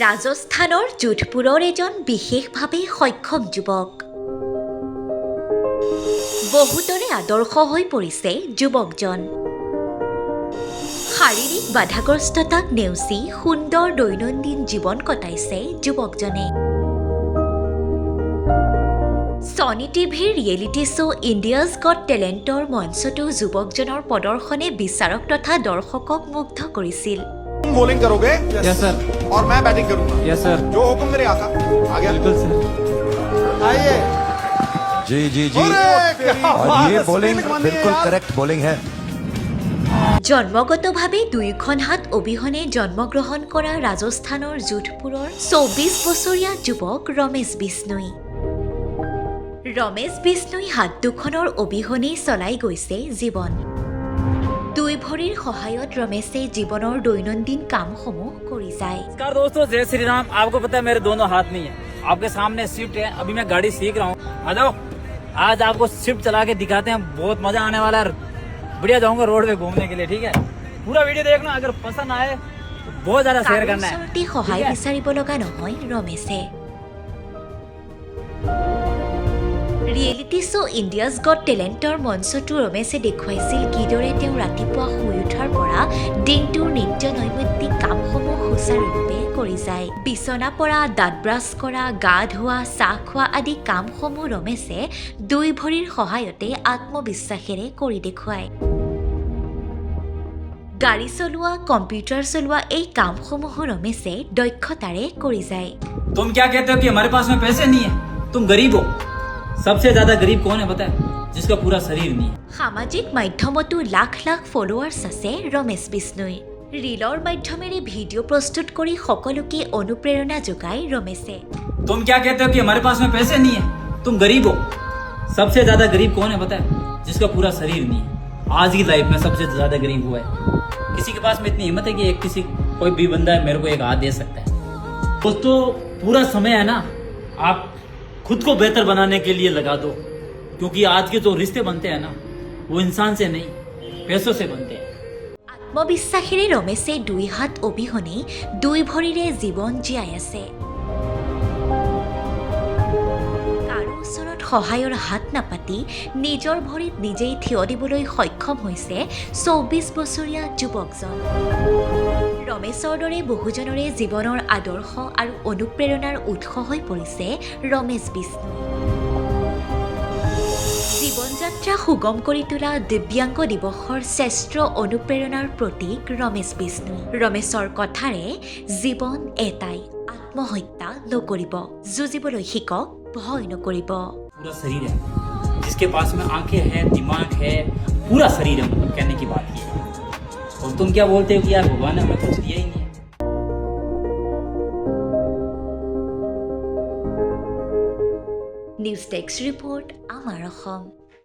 ৰাজস্থানৰ যোধপুৰৰ এজন বিশেষভাৱে সক্ষম যুৱক। বহুতৰে আদৰ্শ হৈ পৰিছে যুৱকজন। শাৰীৰিক বাধাগ্ৰস্ততাক নেওচি সুন্দৰ দৈনন্দিন জীৱন কটাইছে যুৱকজনে। ছনী টিভিৰ ৰিয়েলিটি শ্ব' ইণ্ডিয়াজ গট টেলেণ্টৰ মঞ্চতো যুৱকজনৰ প্ৰদৰ্শনে বিচাৰক তথা দৰ্শকক মুগ্ধ কৰিছিল। बॉलिंग करोगे? Yes sir. और मैं बैटिंग करूंगा। Yes sir. जो हुक्म मेरे आका। आ गया? बिल्कुल सर। आइए। जी जी जी और ये बॉलिंग बिल्कुल करेक्ट बॉलिंग है। জন্মগতভাৱে দুয়োখন হাত অবিহনে জন্মগ্ৰহণ কৰা ৰাজস্থানৰ যোধপুৰৰ ২৪ বছৰীয়া যুৱক ৰমেশ বিষ্ণুই। ৰমেশ বিষ্ণুই হাত দুখনৰ অবিহনেই চলাই গৈছে জীৱন। দুই ভৰিৰ সহায়ত ৰমেশে জীৱনৰ দৈনন্দিন কামসমূহ কৰি যায়। नमस्कार दोस्तों, जय श्री राम। आपको पता है मेरे दोनों हाथ नहीं है, आपके सामने स्विफ्ट है। अभी मैं गाड़ी सीख रहा हूँ। आ जाओ, आज आपको स्विफ्ट चला के दिखाते हैं। बहुत मजा आने वाला है। बढ़िया जाऊंगा रोड पे घूमने के लिए, ठीक है? पूरा वीडियो देखना, अगर पसंद आए तो बहुत ज्यादा शेयर करना है। ওচৰতে সহায় বিচাৰিব লগা নহয় ৰমেশে। ৰিয়েলিটি শ্ব' ইণ্ডিয়াজ গট টেলেণ্টৰ মঞ্চতো ৰমেশে দেখুৱাইছিল কিদৰে তেওঁ ৰাতিপুৱা শুই উঠাৰ পৰা দিনটোৰ নিত্য নৈমিত্তিক কামসমূহ সুচাৰুৰূপে কৰি যায়। বিচনা পৰা, দাঁত ব্ৰাছ কৰা, গা ধোৱা, চাহ খোৱা আদি কামসমূহ ৰমেশে দুই ভৰিৰ সহায়তে আত্মবিশ্বাসেৰে কৰি দেখুৱায়। গাড়ী চলোৱা, কম্পিউটাৰ চলোৱা এই কামসমূহো ৰমেশে দক্ষতাৰে কৰি যায়। तुम क्या कहते हो कि हमारे पास में पैसे नहीं है? तुम गरीब हो। सबसे ज्यादा गरीब कौन है पता है? जिसका पूरा शरीर नहीं है। সামাজিক মাধ্যমতো লাখ লাখ ফলোৱাৰ্ছ আছে ৰমেশ বিষ্ণুৰ। ৰীলৰ মাধ্যমেৰে ভিডিঅ' প্ৰস্তুত কৰি সকলোকে অনুপ্ৰেৰণা যোগায় ৰমেশে। तुम क्या कहते हो कि हमारे पास में पैसे नहीं है? तुम गरीब हो। सबसे ज्यादा गरीब कौन है पता है? जिसका पूरा शरीर नहीं है। आज की लाइफ में सबसे ज्यादा गरीब हुआ है। किसी के पास में इतनी हिम्मत है कि कोई भी बंदा मेरे को एक हाथ दे सकता है। दोस्तों, पूरा समय है ना, आप खुद को बेहतर बनाने के लिए लगा दो, क्योंकि आज के जो रिश्ते बनते हैं ना, वो इंसान से नहीं पैसों से बनते हैं। আত্মবিশ্বাসেৰে ৰমেশে দুই হাত অবিহনে দুই ভৰিৰে জীৱন জীয়াই আছে। কাৰো ওচৰত সহায়ৰ হাত নাপাতি নিজৰ ভৰিত নিজেই থিয় দিবলৈ সক্ষম হৈছে ২৪ বছৰীয়া যুৱকজন। ৰমেশৰ দৰে বহুজনৰে জীৱনৰ আদৰ্শ আৰু অনুপ্ৰেৰণাৰ উৎস হৈ পৰিছে ৰমেশ বিষ্ণু। জীৱন যাত্ৰা সুগম কৰি তোলা দিব্যাংগ দিৱসৰ শ্ৰেষ্ঠ অনুপ্ৰেৰণাৰ প্ৰতীক ৰমেশ বিষ্ণু। ৰমেশৰ কথাৰে জীৱন এটাই, আত্মহত্যা নকৰিব, যুঁজিবলৈ শিকক, ভয় নকৰিব। पूरा शरीर है, जिसके पास में आंखें हैं, दिमाग है, पूरा शरीर है। मतलब कहने की बात ये है। और तुम क्या बोलते हो कि यार भगवान ने हमें कुछ दिया ही नहीं है। নিউজ ডেস্ক ৰিপৰ্ট, আমাৰ অসম।